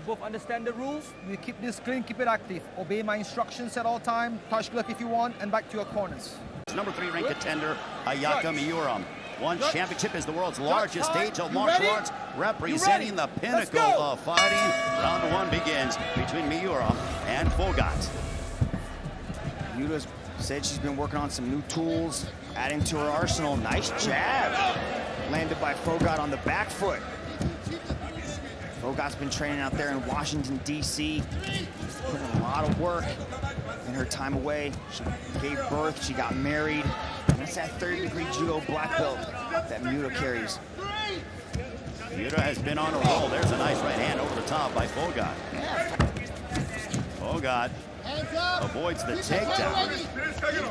You both understand the rules. You keep this clean, keep it active. Obey my instructions at all time. Touch glove if you want, and back to your corners. Number 3 ranked contender, Ayaka Miura. Won championship is the world's largest stage of martial arts, representing the pinnacle of fighting. Round 1 begins between Miura and Phogat. Miura's said she's been working on some new tools, adding to her arsenal. Nice jab. Landed by Phogat on the back foot. Phogat's been training out there in Washington, D.C. Putting a lot of work in her time away. She gave birth, she got married. And that's that third-degree judo black belt that Miura carries. Miura has been on a roll. There's a nice right hand over the top by Phogat. Phogat avoids the takedown. He's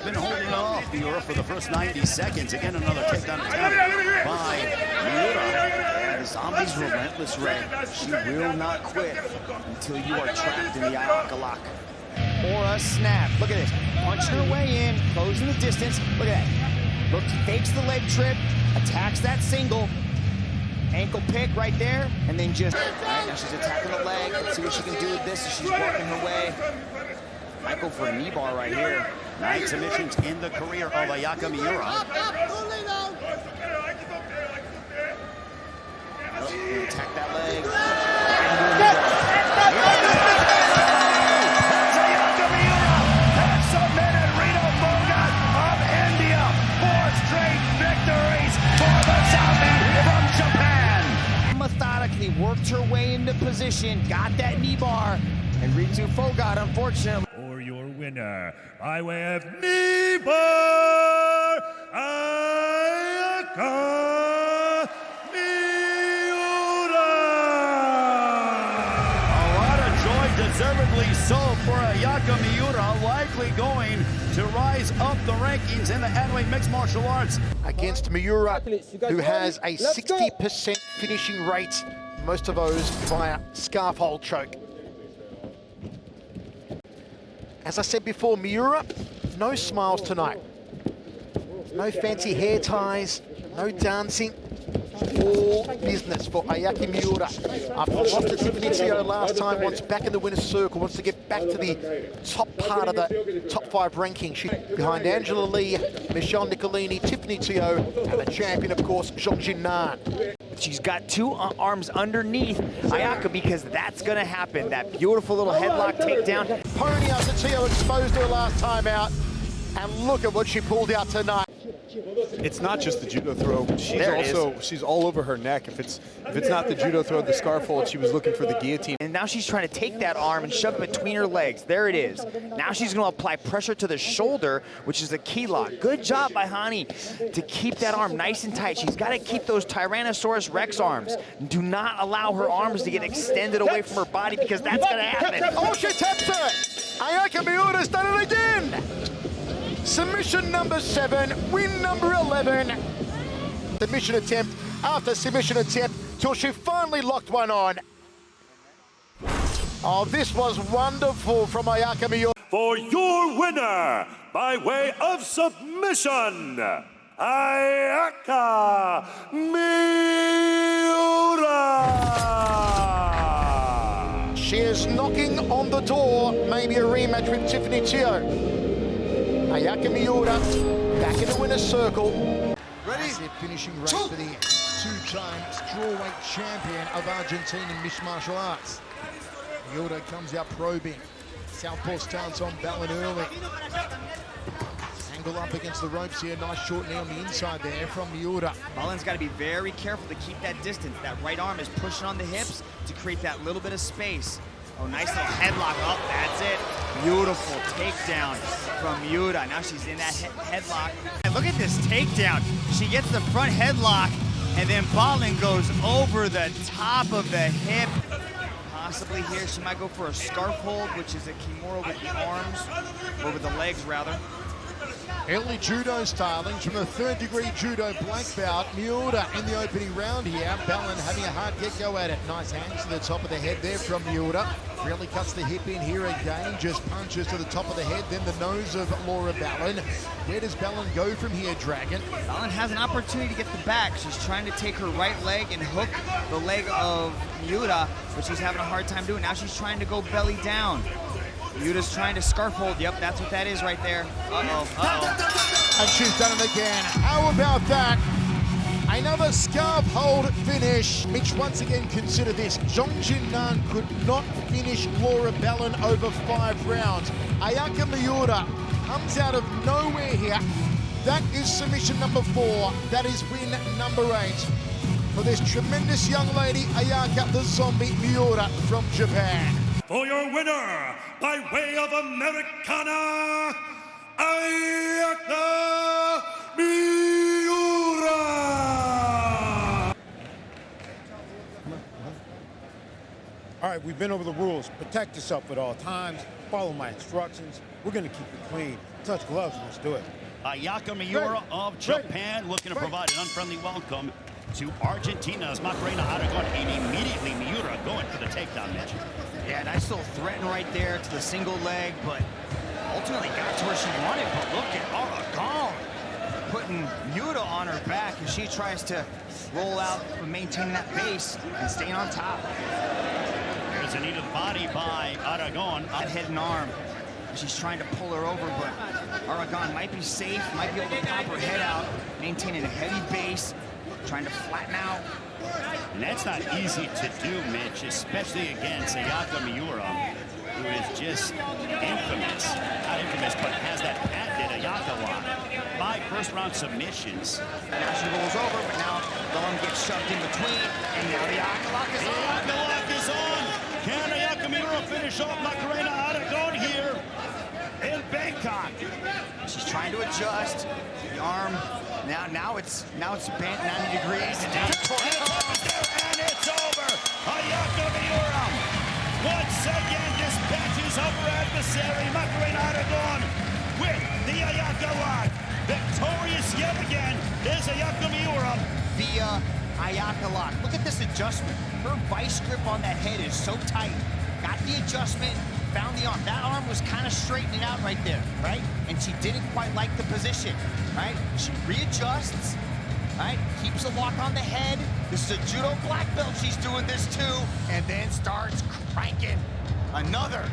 been holding off Miura for the first 90 seconds. Again, another takedown attempt by Miura. The zombie's relentless, Ray. She will not quit until you are trapped in the Ayaka lock. Or a snap. Look at this. Punching her way in, closing the distance. Look at that. Look, fakes the leg trip, attacks that single. Ankle pick right there, and then just... Right, now she's attacking the leg. Let's see what she can do with this as she's working her way. Might go for a knee bar right here. 9 submissions in the career of Ayaka Miura. Attack that leg. Ayaka Miura has submitted Ritu of India. 4 straight victories for the zombie from Japan. Methodically worked her way into position, got that knee bar, and Ritu Phogat, unfortunately. For your winner, by way of knee bar, Ayaka Miura. A lot of joy, deservedly so, for Ayaka Miura, likely going to rise up the rankings in the heavyweight mixed martial arts. Against Miura, who has a 60% finishing rate, most of those via scarf hold choke. As I said before, Miura, no smiles tonight. No fancy hair ties, no dancing. All business for Ayaka Miura. After lost to Tiffany last time, wants back in the winner's circle, wants to get back to the top part of the top 5 ranking. She's behind Angela Lee, Michelle Nicolini, Tiffany Teo, and the champion, of course, Zhongjin Nan. She's got 2 arms underneath Ayaka because that's going to happen. That beautiful little headlock takedown. Pony after Teo exposed her last time out. And look at what she pulled out tonight. It's not just the judo throw. She's all over her neck. If it's not the judo throw, the scarf hold, she was looking for the guillotine. And now she's trying to take that arm and shove it between her legs. There it is. Now she's going to apply pressure to the shoulder, which is a key lock. Good job by Hani to keep that arm nice and tight. She's got to keep those Tyrannosaurus Rex arms. Do not allow her arms to get extended away from her body because that's going to happen. Oh, she taps her! Ayaka Miura's done it again! Submission number 7, win number 11. Submission attempt after submission attempt till she finally locked one on. Oh, this was wonderful from Ayaka Miura. For your winner, by way of submission, Ayaka Miura. She is knocking on the door, maybe a rematch with Tiffany Teo. Ayaka Miura back in the winner's circle. Ready? Finishing rate for the 2-time strawweight champion of Argentinian mixed martial arts. Miura comes out probing. Southpaw stance on Balin early. Angle up against the ropes here. Nice short knee on the inside there from Miura. Balin's got to be very careful to keep that distance. That right arm is pushing on the hips to create that little bit of space. Oh, nice little headlock. Oh, that's it. Beautiful takedown from Miura. Now she's in that headlock. And look at this takedown. She gets the front headlock, and then Balin goes over the top of the hip. Possibly here, she might go for a scarf hold, which is a kimura with the arms, or with the legs, rather. Early judo stylings from the third-degree judo black belt. Miura in the opening round here. Balin having a hard get-go at it. Nice hands to the top of the head there from Miura. Really cuts the hip in here again. Just punches to the top of the head, then the nose of Laura Balin. Where does Balin go from here, Dragon? Balin has an opportunity to get the back. She's trying to take her right leg and hook the leg of Miura, but she's having a hard time doing it. Now she's trying to go belly down. Miura's trying to scarf hold. Yep, that's what that is right there. And she's done it again. How about that? Another scarf hold finish. Mitch, once again, consider this. Zhong Jin Nan could not finish Laura Balin over 5 rounds. Ayaka Miura comes out of nowhere here. That is submission number 4. That is win number 8 for this tremendous young lady, Ayaka the Zombie Miura from Japan. For your winner, by way of Americana, Ayaka Miura! All right, we've been over the rules. Protect yourself at all times. Follow my instructions. We're going to keep it clean. Touch gloves and let's do it. Ayaka Miura of Japan looking to provide an unfriendly welcome to Argentina's Macarena, Aragon, and immediately Miura going for the takedown, Mitch. Yeah, nice little threaten right there to the single leg, but ultimately got to where she wanted. But look at Aragon putting Miura on her back as she tries to roll out and maintain that base and staying on top. There's a knee to the body by Aragon. That head and arm. She's trying to pull her over, but Aragon might be safe, might be able to pop her head out, maintaining a heavy base, trying to flatten out. And that's not easy to do, Mitch, especially against Ayaka Miura, who is just infamous. Not infamous, but has that patented Ayaka lock. 5 first-round submissions. Now she rolls over, but now the arm gets shoved in between, and now the Ayaka lock is on. The lock is on. Can Ayaka Miura finish off Macarena Aragon here in Bangkok? She's trying to adjust the arm. Now it's bent 90 degrees. And it's over. Ayaka Miura once again dispatches of her adversary Macarena Aragon with the Ayaka lock. Victorious yet again is Ayaka Miura. The Ayaka lock. Look at this adjustment. Her vice grip on that head is so tight. Got the adjustment, found the arm. That arm was kind of straightening out right there, right? And she didn't quite like the position, right? She readjusts, right? Keeps a lock on the head. This is a judo black belt she's doing this too. And then starts cranking. Another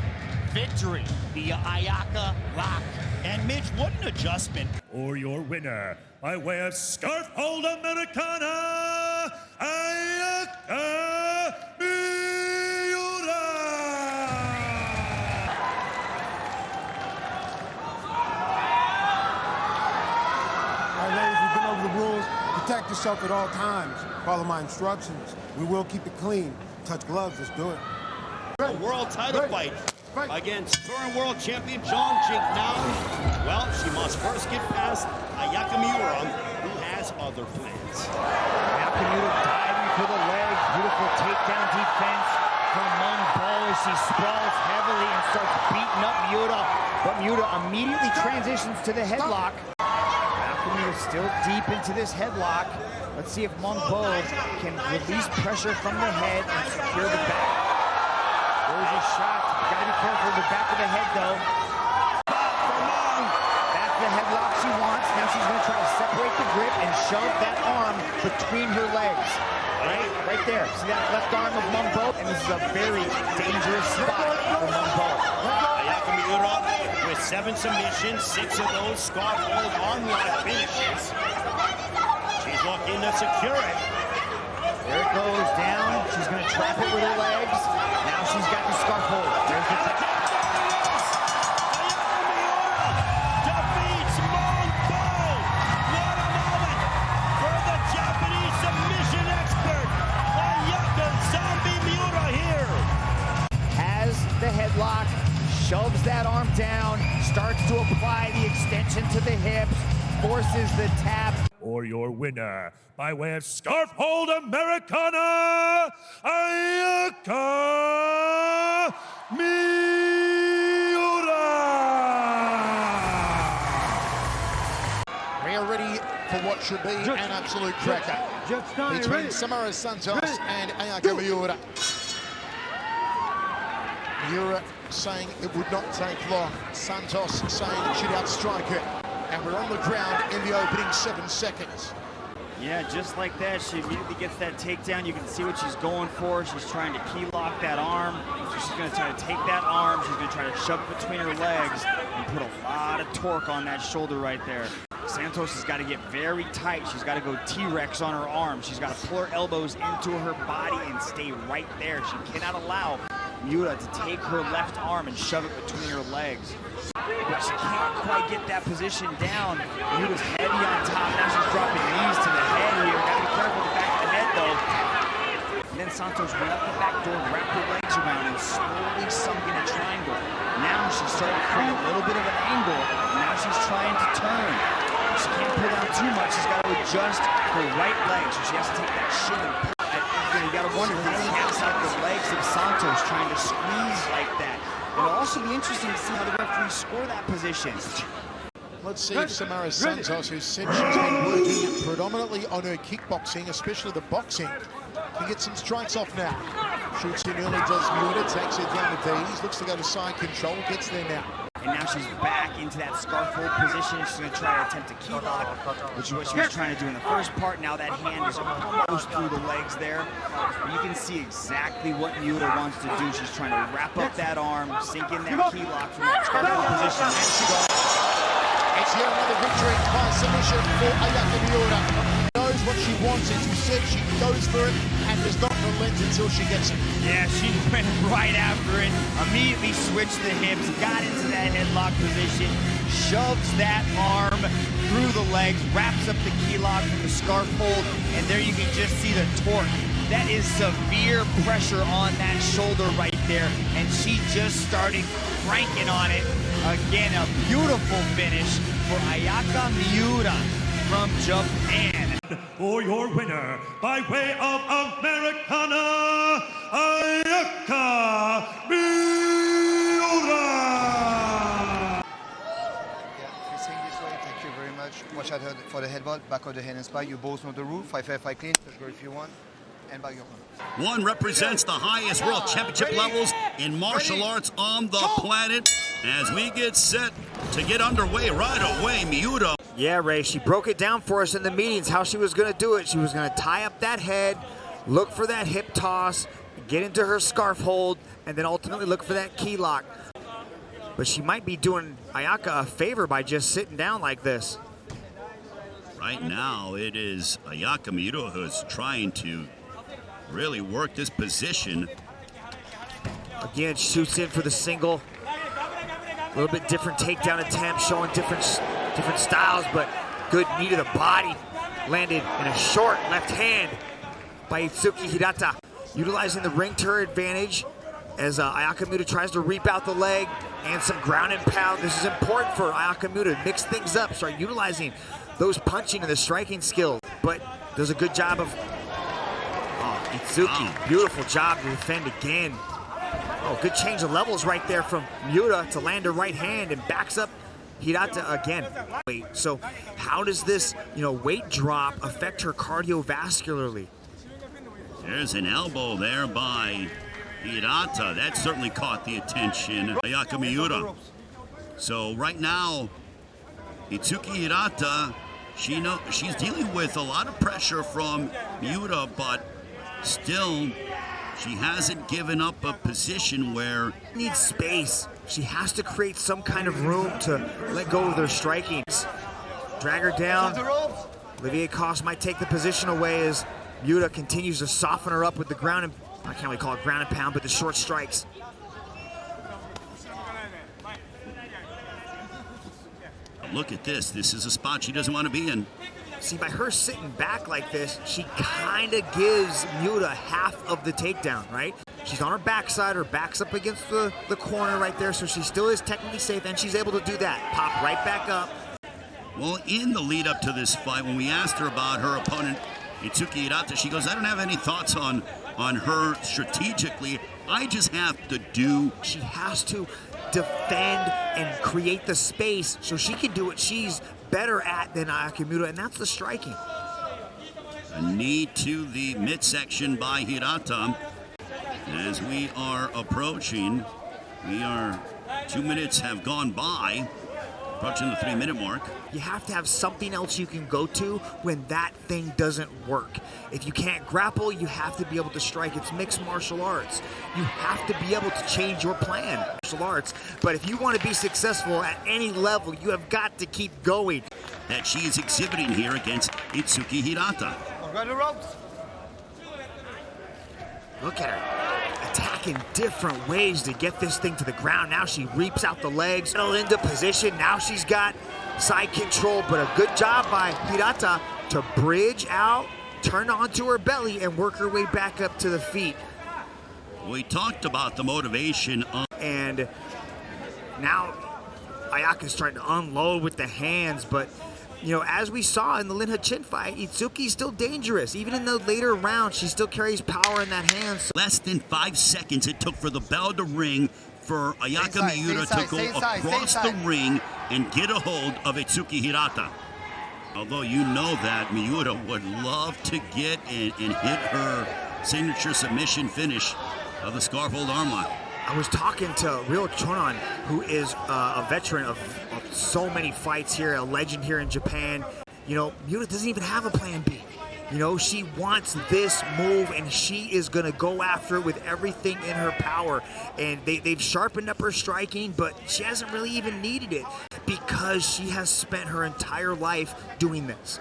victory via Ayaka lock. And Mitch, what an adjustment. For your winner, by way of Scarf Hold Americana, Ayaka Miura! All right, ladies, we've been over the rules. Protect yourself at all times. Follow my instructions. We will keep it clean. Touch gloves. Let's do it. A world title fight against current world champion Zhong Jin Nan. Well, she must first get past Ayaka Miura, who has other plans. Ayaka Miura diving for the legs. Beautiful takedown defense from Meng as she sprawls heavily and starts beating up Miura. But Miura immediately transitions to the headlock. Ayaka Miura still deep into this headlock. Let's see if Meng can release pressure from the head and secure the back. There's a shot. Gotta be careful with the back of the head, though. That's the headlock she wants. Now she's gonna try to separate the grip and shove that arm between her legs. Right there. See that left arm of Meng? And this is a very dangerous spot for Meng. Ayaka Miura with 7 submissions, 6 of those scarf hold on-lock finishes. She's looking to secure it. There it goes down. She's going to trap it with her legs. Now she's got the scarf hold. There's the tap. Defeats Meng. What a moment for the Japanese submission expert, Ayaka Zombie Miura here. Has the headlock, shoves that arm down, starts to apply the extension to the hips, forces the tap. For your winner, by way of Scarf Hold Americana, Ayaka Miura! what should be an absolute cracker between Samara Santos and Ayaka Miura. Miura saying it would not take long. Santos saying she'd outstrike her. And we're on the ground in the opening 7 seconds. Yeah, just like that, she immediately gets that takedown. You can see what she's going for. She's trying to key lock that arm. So she's going to try to take that arm. She's going to try to shove it between her legs and put a lot of torque on that shoulder right there. Santos has got to get very tight. She's got to go T-Rex on her arm. She's got to pull her elbows into her body and stay right there. She cannot allow Miura to take her left arm and shove it between her legs. But she can't quite get that position down. Miura's heavy on top. Now she's dropping knees to the head here. Got to be careful with the back of the head, though. And then Santos went up the back door, wrapped her legs around, and slowly sunk in a triangle. Now she's starting to create a little bit of an angle. Now she's trying to turn. She can't pull down too much. She's got to adjust her right leg, so she has to take that shin and pull. You got to wonder, did he pass out the legs of Santos trying to squeeze like that? It'll also be interesting to see how the referees score that position. Let's see if Samara Santos, who said she's been working predominantly on her kickboxing, especially the boxing, can get some strikes off now. Shoots in early, does Miura, takes it down to D's, looks to go to side control, gets there now. And now she's back into that scarf hold position. She's going to try to attempt a key lock, which is what she was trying to do in the first part. Now that hand is almost through the legs there. But you can see exactly what Miura wants to do. She's trying to wrap up that arm, sink in that key lock from that scarf hold position. And she goes. It's here another victory by submission for Ayaka Miura. Knows what she wants, as you said, she goes for it and does not relent until she gets it. Yeah, she went right after it, immediately switched the hips, got into that headlock position, shoves that arm through the legs, wraps up the key lock from the scarf hold, and there you can just see the torque. That is severe pressure on that shoulder right there, and she just started cranking on it. Again, a beautiful finish for Ayaka Miura from Japan. For your winner, by way of Americana, Ayaka Miura! Yeah, facing this way, thank you very much. Watch out for the headbutt, back of the head and spike. You both know the rule. Fight fair, fight clean. Just go if you want. And back your corner. One represents the highest world championship levels in martial arts on the planet. As we get set to get underway right away, Miura. Yeah, Ray, she broke it down for us in the meetings, how she was going to do it. She was going to tie up that head, look for that hip toss, get into her scarf hold, and then ultimately look for that key lock. But she might be doing Ayaka a favor by just sitting down like this. Right now, it is Ayaka Miura who's trying to really work this position. Again, shoots in for the single. A little bit different takedown attempt, showing different styles, but good knee to the body. Landed in a short left hand by Itsuki Hirata. Utilizing the ring to her advantage as Ayaka Miura tries to reap out the leg and some ground and pound. This is important for Ayaka Miura to mix things up, start utilizing those punching and the striking skills, but does a good job of Itsuki. Beautiful job to defend again. Oh, good change of levels right there from Miura to land her right hand and backs up Hirata again. So how does this, weight drop affect her cardiovascularly? There's an elbow there by Hirata. That certainly caught the attention of Ayaka Miura. So right now, Itsuki Hirata, she's dealing with a lot of pressure from Miura, but still, she hasn't given up a position where she needs space. She has to create some kind of room to let go of their striking. Drag her down. Olivier Coste might take the position away as Miura continues to soften her up with the ground and, I can't really call it ground and pound, but the short strikes. Look at this. This is a spot she doesn't want to be in. See, by her sitting back like this, she kind of gives Miura half of the takedown, right? She's on her backside, her back's up against the corner right there, so she still is technically safe, and she's able to do that. Pop right back up. Well, in the lead up to this fight, when we asked her about her opponent, Itsuki Hirata, she goes, I don't have any thoughts on her strategically. I just have to do. She has to defend and create the space so she can do what she's better at than Ayaka Miura, and that's the striking. A knee to the midsection by Hirata. As we are approaching, 2 minutes have gone by, approaching the 3-minute mark. You have to have something else you can go to when that thing doesn't work. If you can't grapple, you have to be able to strike. It's mixed martial arts. You have to be able to change your plan. Martial arts. But if you want to be successful at any level, you have got to keep going. That she is exhibiting here against Itsuki Hirata. Run the ropes. Look at her attacking different ways to get this thing to the ground. Now she reaps out the legs, settle into position. Now she's got side control, but a good job by Hirata to bridge out, turn onto her belly, and work her way back up to the feet. We talked about the motivation. And now Ayaka's trying to unload with the hands, but you know, as we saw in the Lin Ha-Chin fight, Itsuki's still dangerous. Even in the later rounds, she still carries power in that hand. Less than 5 seconds it took for the bell to ring for Ayaka Miura to go across the ring and get a hold of Itsuki Hirata. Although you know that Miura would love to get and hit her signature submission finish of the scarfold armlock. I was talking to Ryo Chonan, who is a veteran of so many fights here, a legend here in Japan. You know, Miura doesn't even have a plan B. You know, she wants this move, and she is going to go after it with everything in her power. And they've sharpened up her striking, but she hasn't really even needed it because she has spent her entire life doing this.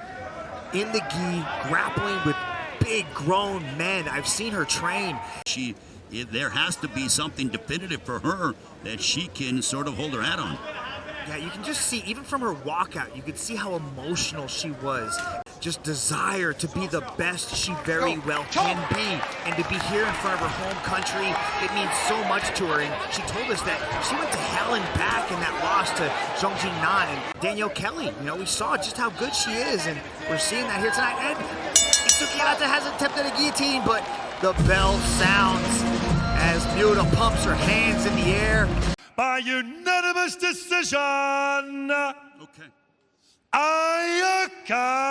In the gi, grappling with big, grown men. I've seen her train. There has to be something definitive for her that she can sort of hold her hat on. Yeah, you can just see, even from her walkout, you could see how emotional she was. Just desire to be the best she very well can be. And to be here in front of her home country, it means so much to her. And she told us that she went to hell and back in that loss to Zhong Jingnan and Danielle Kelly. You know, we saw just how good she is, and we're seeing that here tonight. And Itsuki Hirata has attempted a guillotine, but the bell sounds as Miura pumps her hands in the air. By unanimous decision, Ayaka